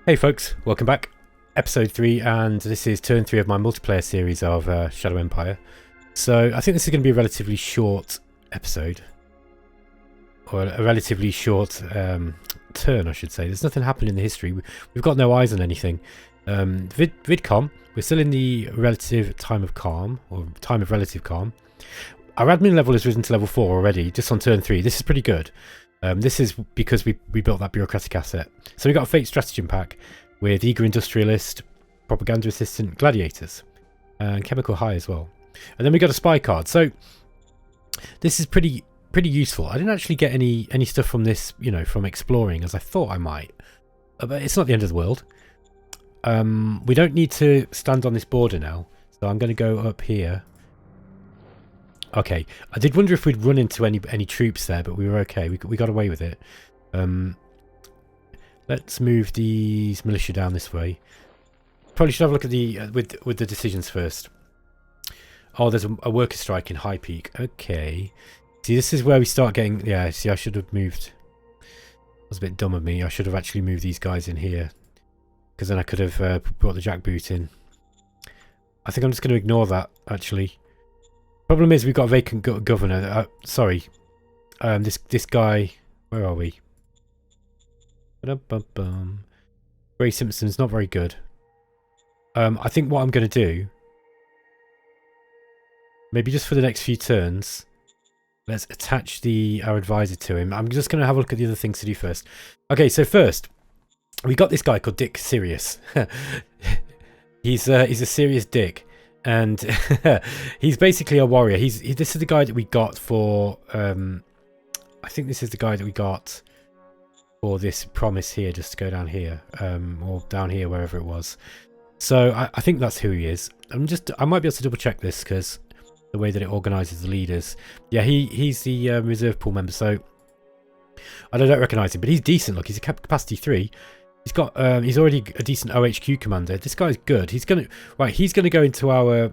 Hey folks, welcome back. Episode 3, and this is turn 3 of my multiplayer series of Shadow Empire. So I think this is going to be a relatively short episode. Or a relatively short turn, I should say. There's nothing happened in the history. We've got no eyes on anything. VidCom, we're still in the relative time of calm, or time of relative calm. Our admin level has risen to level 4 already, just on turn 3. This is pretty good. This is because we built that bureaucratic asset. So we got a Fate Stratagem pack with Eager Industrialist, Propaganda Assistant, Gladiators, and Chemical High as well. And then we got a Spy card. So this is pretty useful. I didn't actually get any stuff from this, you know, from exploring as I thought I might. But it's not the end of the world. We don't need to stand on this border now. So I'm going to go up here. Okay, I did wonder if we'd run into any troops there, but we were okay. We got away with it. Let's move these militia down this way. Probably should have a look at the with the decisions first. Oh, there's a worker strike in High Peak. Okay. See, this is where we start getting... Yeah, see, I should have moved... That was a bit dumb of me. I should have actually moved these guys in here. Because then I could have brought the jackboot in. I think I'm just going to ignore that, actually. Problem is, we've got a vacant governor. Sorry. This guy... Where are we? Ray Simpson's not very good. I think what I'm going to do... Maybe just for the next few turns... Let's attach our advisor to him. I'm just going to have a look at the other things to do first. Okay, so first... We got this guy called Dick Sirius. He's a serious dick. And he's basically a warrior. This is the guy that we got for... I think this is the guy that we got for this promise here, just to go down here. Or down here, wherever it was. So I think that's who he is. I might be able to double check this, because the way that it organises the leaders. Yeah, he's the reserve pool member, so... I don't recognise him, but he's decent. Look, he's a capacity 3. He's already a decent OHQ commander. This guy's good. He's gonna go into our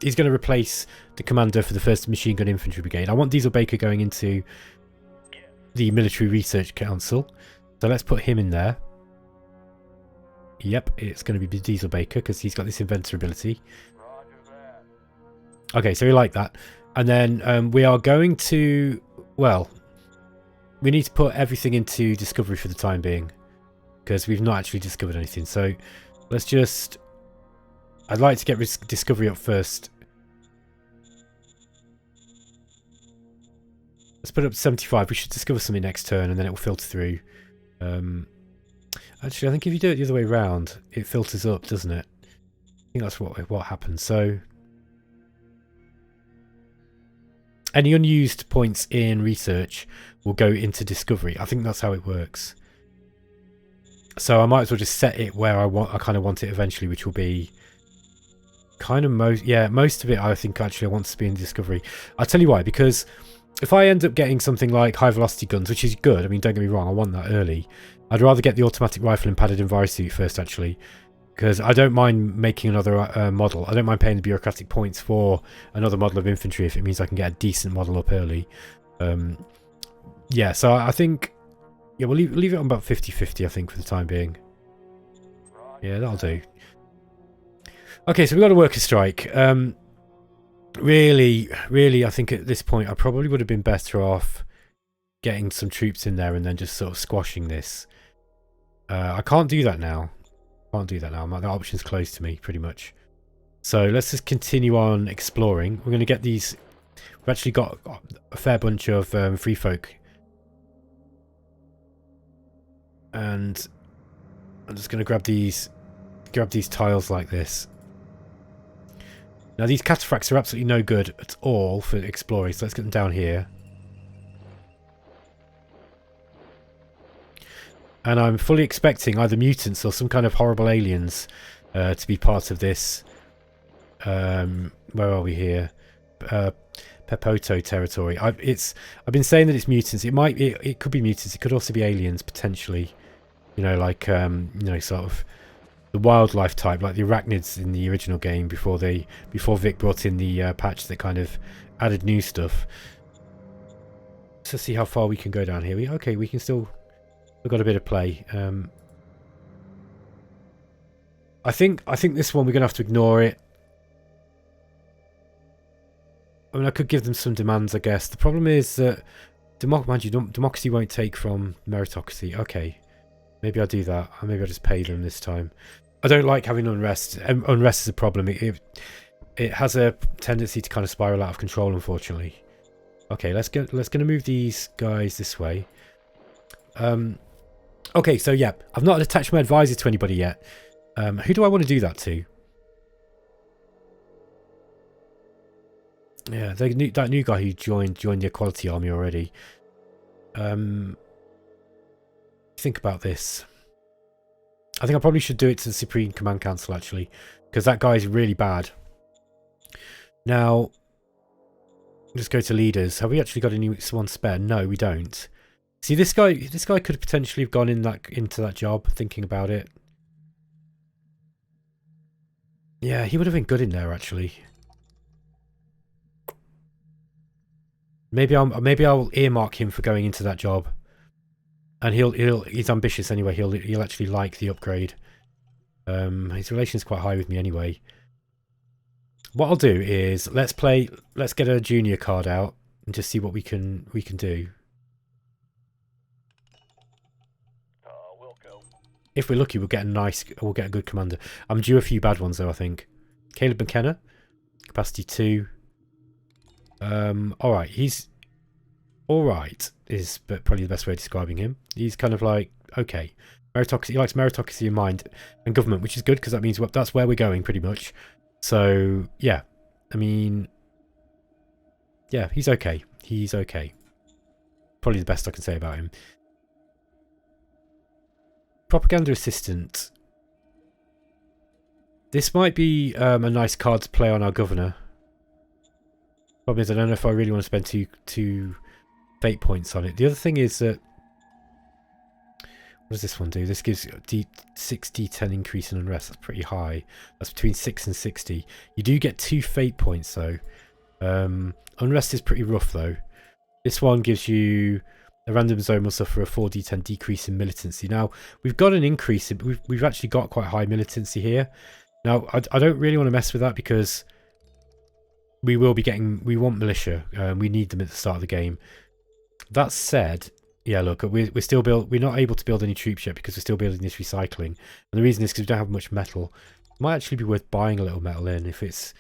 he's gonna replace the commander for the 1st Machine Gun Infantry Brigade. I want Diesel Baker going into the Military Research Council. So let's put him in there. Yep, it's going to be Diesel Baker because he's got this inventor ability. Okay, so we like that. And then we are going to, well, we need to put everything into discovery for the time being, because we've not actually discovered anything. So let's just... I'd like to get discovery up first. Let's put it up to 75. We should discover something next turn, and then it will filter through. Actually, I think if you do it the other way around, it filters up, doesn't it? I think that's what happens. So... Any unused points in research will go into discovery. I think that's how it works. So I might as well just set it where I kind of want it eventually, which will be kind of most of it. I think actually I want to be in discovery. I'll tell you why, because if I end up getting something like high velocity guns, which is good, I mean, don't get me wrong, I want that early. I'd rather get the automatic rifle and padded envirosuit first, actually. Because I don't mind making another model. I don't mind paying the bureaucratic points for another model of infantry if it means I can get a decent model up early. Yeah, so I think... Yeah, we'll leave it on about 50-50, I think, for the time being. Yeah, that'll do. Okay, so we've got a worker strike. Really, I think at this point I probably would have been better off getting some troops in there and then just sort of squashing this. I can't do that now. The option's closed to me, pretty much. So let's just continue on exploring. We're going to get these... We've actually got a fair bunch of free folk. And I'm just going to grab these tiles like this. Now these cataphracts are absolutely no good at all for exploring, so let's get them down here. And I'm fully expecting either mutants or some kind of horrible aliens to be part of this. Where are we here? Pepoto territory. I've been saying that it's mutants. It could be mutants. It could also be aliens potentially. You know, like you know, sort of the wildlife type, like the arachnids in the original game before Vic brought in the patch that kind of added new stuff. Let's see how far we can go down here. We can still We've got a bit of play. I think this one we're going to have to ignore it. I mean, I could give them some demands, I guess. The problem is that democracy won't take from meritocracy. Okay, maybe I'll do that. Or maybe I'll just pay them this time. I don't like having unrest. Unrest is a problem. It has a tendency to kind of spiral out of control, unfortunately. Okay, let's gonna move these guys this way. Okay, so yeah, I've not attached my advisor to anybody yet. Who do I want to do that to? Yeah, that new guy who joined the Equality Army already. Think about this. I think I probably should do it to the Supreme Command Council, actually, because that guy is really bad. Now, let's go to leaders. Have we actually got anyone spare? No, we don't. See, this guy could potentially have gone into that job, thinking about it. Yeah, he would have been good in there, actually. Maybe I'll earmark him for going into that job. And he's ambitious anyway. He'll actually like the upgrade. His relation is quite high with me anyway. What I'll do is let's get a junior card out and just see what we can do. If we're lucky, we'll get a good commander. I'm due a few bad ones though, I think. Caleb McKenna, capacity 2. Alright, he's alright is probably the best way of describing him. He's kind of like, okay, meritocracy. He likes meritocracy in mind and government, which is good because that means that's where we're going pretty much. So yeah, I mean, yeah, he's okay. He's okay. Probably the best I can say about him. Propaganda assistant. This might be a nice card to play on our governor. Problem is, I don't know if I really want to spend two fate points on it. The other thing is that, what does this one do? This gives 6d10 increase in unrest. That's pretty high. That's between 6 and 60. You do get 2 fate points though. Unrest is pretty rough though. This one gives you a random zone will suffer a 4d10 decrease in militancy. Now we've got an increase. We've actually got quite high militancy here. Now I don't really want to mess with that because we want militia. We need them at the start of the game. That said, yeah, look, we're not able to build any troops yet because we're still building this recycling. And the reason is because we don't have much metal. It might actually be worth buying a little metal in if it's,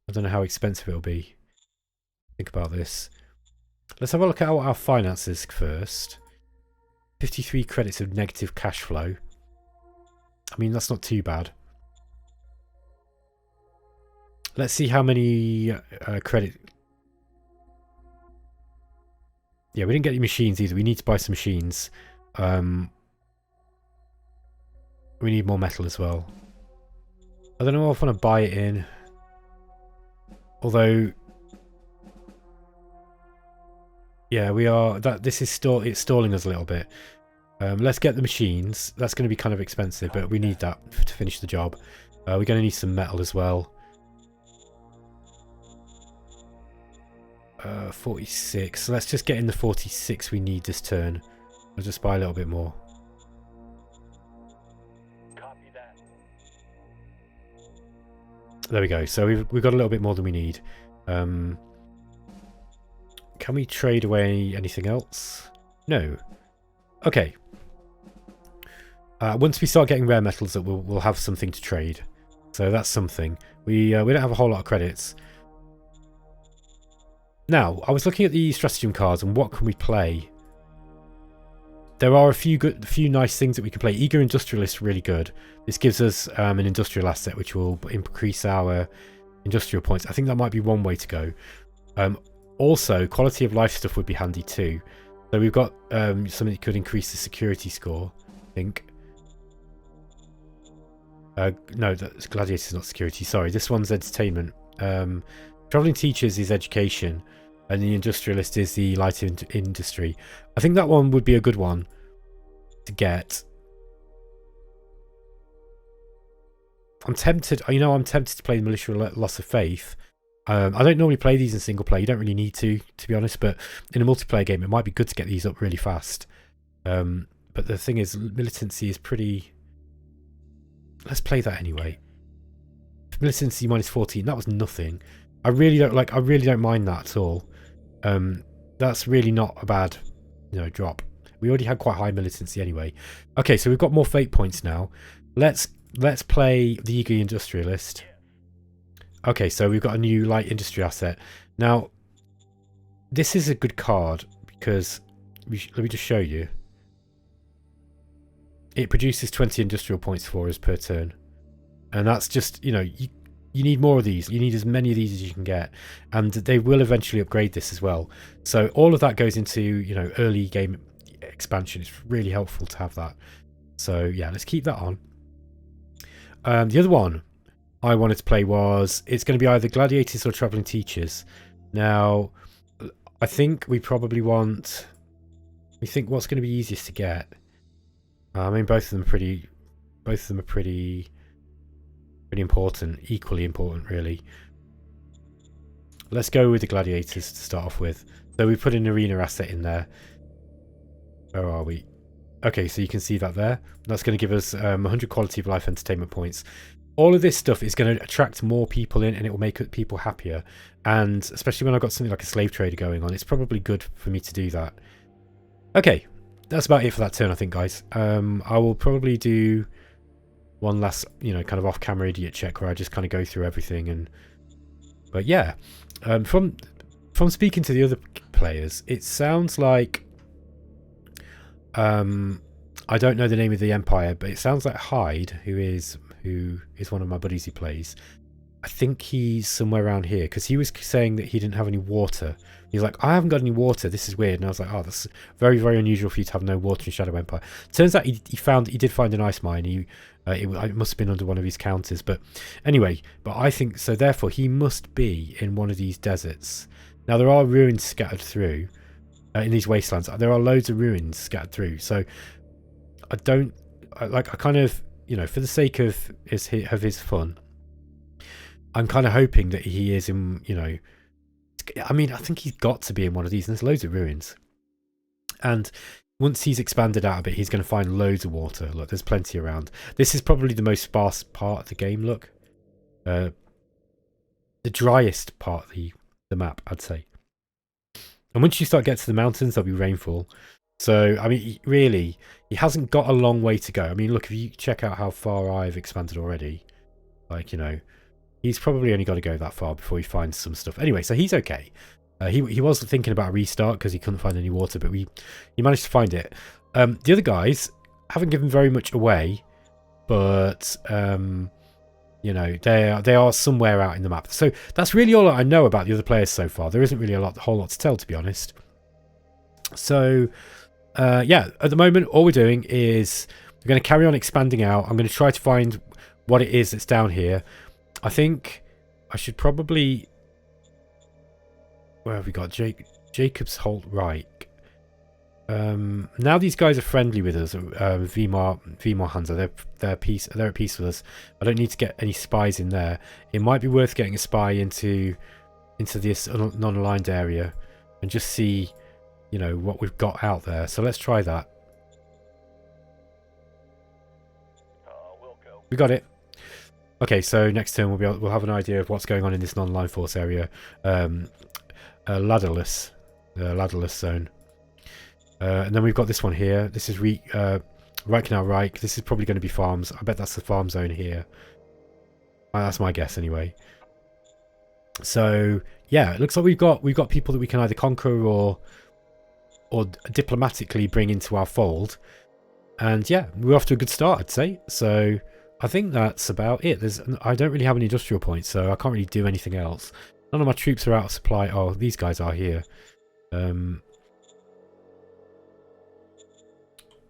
I don't know how expensive it'll be. Think about this. Let's have a look at our finances first. 53 credits of negative cash flow. I mean, that's not too bad. Let's see how many credit. Yeah, we didn't get any machines either. We need to buy some machines. We need more metal as well. I don't know if I want to buy it in. Although, yeah, we are. This is it's stalling us a little bit. Let's get the machines. That's going to be kind of expensive, but we need that to finish the job. We're going to need some metal as well. 46. So let's just get in the 46 we need this turn. I'll just buy a little bit more. Copy that. There we go. So we've got a little bit more than we need. Can we trade away anything else? No. Okay. Once we start getting rare metals, we'll have something to trade. So that's something. We don't have a whole lot of credits. Now, I was looking at the stratagem cards and what can we play. There are a few nice things that we can play. Eager Industrialist, really good. This gives us an industrial asset which will increase our industrial points. I think that might be one way to go. Also, quality of life stuff would be handy too. So we've got something that could increase the security score, I think. No, that's Gladiator's not security. Sorry, this one's entertainment. Traveling Teachers is education, and the Industrialist is the light industry. I think that one would be a good one to get. I'm tempted. I'm tempted to play the Militia Loss of Faith. I don't normally play these in single player. You don't really need to be honest. But in a multiplayer game, it might be good to get these up really fast. but the thing is, militancy is pretty... Let's play that anyway. Militancy minus 14, that was nothing. I really don't mind that at all. That's really not a bad, drop. We already had quite high militancy anyway. Okay, so we've got more fate points now. Let's play the eager industrialist. Okay, so we've got a new light industry asset. Now, this is a good card because let me just show you. It produces 20 industrial points for us per turn. And that's just, you need more of these. You need as many of these as you can get. And they will eventually upgrade this as well. So all of that goes into, early game expansion. It's really helpful to have that. So yeah, let's keep that on. The other one I wanted to play was, it's going to be either gladiators or traveling teachers. Now, I think we probably want... We think what's going to be easiest to get. I mean, both of them are pretty important, equally important, really. Let's go with the gladiators to start off with. So we put an arena asset in there. Where are we? Okay, so you can see that there. That's going to give us 100 quality of life entertainment points. All of this stuff is going to attract more people in, and it will make people happier. And especially when I've got something like a slave trader going on, it's probably good for me to do that. Okay, that's about it for that turn, I think, guys. I will probably do one last, kind of off-camera idiot check where I just kind of go through everything. But yeah, from speaking to the other players, it sounds like I don't know the name of the empire, but it sounds like Hyde, who is one of my buddies he plays. I think he's somewhere around here, because he was saying that he didn't have any water. He's like, I haven't got any water, this is weird. And I was like, oh, that's very, very unusual for you to have no water in Shadow Empire. Turns out he did find an ice mine. It must have been under one of his counters. But anyway, I think, so therefore he must be in one of these deserts. Now there are ruins scattered through, in these wastelands. There are loads of ruins scattered through. So I kind of, for the sake of his fun, I'm kind of hoping that he is in, I mean, I think he's got to be in one of these. And there's loads of ruins. And once he's expanded out a bit, he's going to find loads of water. Look, there's plenty around. This is probably the most sparse part of the game, look. The driest part of the map, I'd say. And once you start getting to the mountains, there'll be rainfall. So, I mean, really, he hasn't got a long way to go. I mean, look, if you check out how far I've expanded already, like, he's probably only got to go that far before he finds some stuff. Anyway, so he's okay. He was thinking about a restart because he couldn't find any water, but he managed to find it. The other guys haven't given very much away, but they are somewhere out in the map. So that's really all I know about the other players so far. There isn't really a whole lot to tell, to be honest. So yeah, at the moment, all we're doing is we're going to carry on expanding out. I'm going to try to find what it is that's down here. I think I should probably... Where have we got? Jacob's Holt Reich. Now these guys are friendly with us. Weimar Hansa. They're at peace with us. I don't need to get any spies in there. It might be worth getting a spy into this non-aligned area and just see, what we've got out there. So let's try that. We'll go. We got it. Okay, so next turn we'll have an idea of what's going on in this non-line force area. Ladderless zone. And then we've got this one here. This is Reich. This is probably going to be farms. I bet that's the farm zone here. That's my guess anyway. So yeah, it looks like we've got people that we can either conquer or diplomatically bring into our fold. And yeah, we're off to a good start, I'd say. So I think that's about it. I don't really have any industrial points, so I can't really do anything else. None of my troops are out of supply. Oh, these guys are here.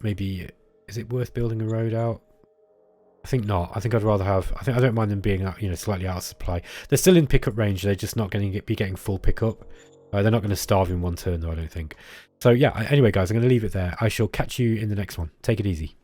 Maybe, is it worth building a road out? I think not. I think I'd rather have... I don't mind them being out, slightly out of supply. They're still in pickup range. They're just not going to be getting full pickup. They're not going to starve in one turn, though, I don't think. So yeah, anyway, guys, I'm going to leave it there. I shall catch you in the next one. Take it easy.